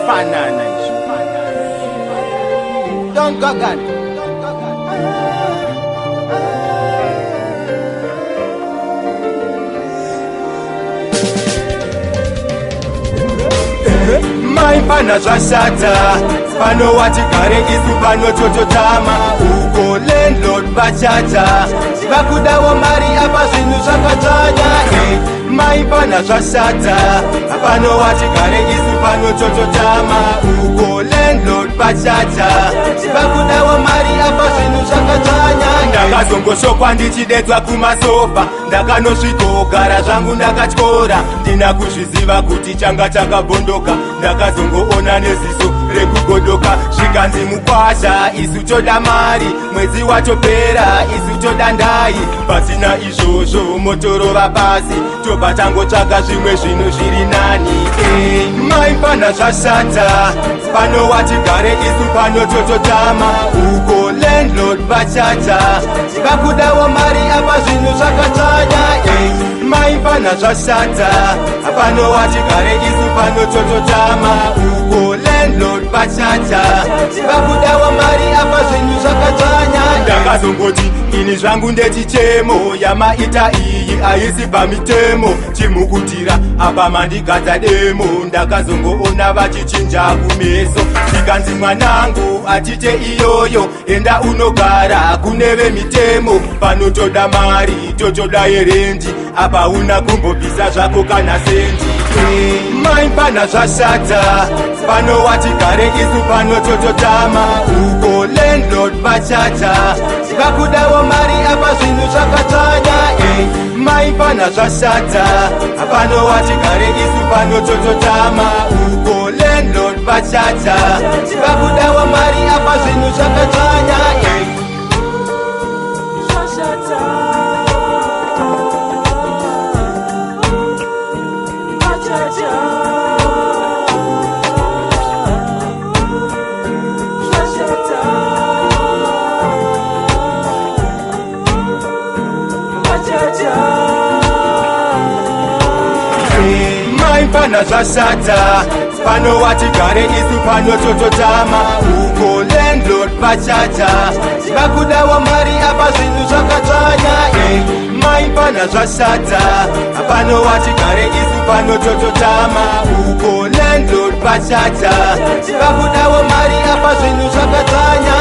Panana Don't go gun. Mai pana zvashata pano wati gare isu pano tototama uko landlord bachacha vakudawo mari apa zvinhu zvakadzanya mai pana zvashata pano wati gare isu pano tototama uko landlord bachacha vakudawo mari apa zvinhu zvakadzanya ndakazongoshokwa ndichidedzwa kumasofa ndakanosvikogara zvangu ndakatyora ndina kuzviziva kuti changa chakabhondoka ndakazongoona neziso rekugodoka zvikanzi mukwasha isu toda mari mwedzi watopera isu toda ndai pasina izvozvo motorova pasi tobva tangotsvaga zvimwe zvinhu zviri nani mai pana zvashata pano wati gare isu pano tototama uko landlord bachacha vakudawo mari apa zvinhu zvakadzanya mai pana zvashata pano wati gare isu pano tototama uko landlord bachacha vakudawo mari apa zvinhu zvakadzanya ndakazongoti ini zvangu ndechichemo yamaita iyi aisi pamitemo chimukutira apa mandigadza demo ndakazongoona vachichinja kumeso zvikanzi mwanangu atite iyoyo enda unogara kune vemitemo panotoda mari totoda yerendi apa una kumbobvisa zvako kana sendi mai pana zvashata pano wati gare isu pano tototama uko landlord bachacha vakudawo mari apa zvinhu zvakadzanya mai pana zvashata pano wati gare isu pano tototama uko landlord bachacha vakudawo mari apa zvinhu zvakadzanya mai pana zvashata pano wati gare isu pano tototama uko landlord bachacha vakudawo mari apa zvinhu zvakadzanya mai pana zvashata pano wati gare isu pano tototama uko landlord bachacha vakudawo mari apa zvinhu zvakadzanya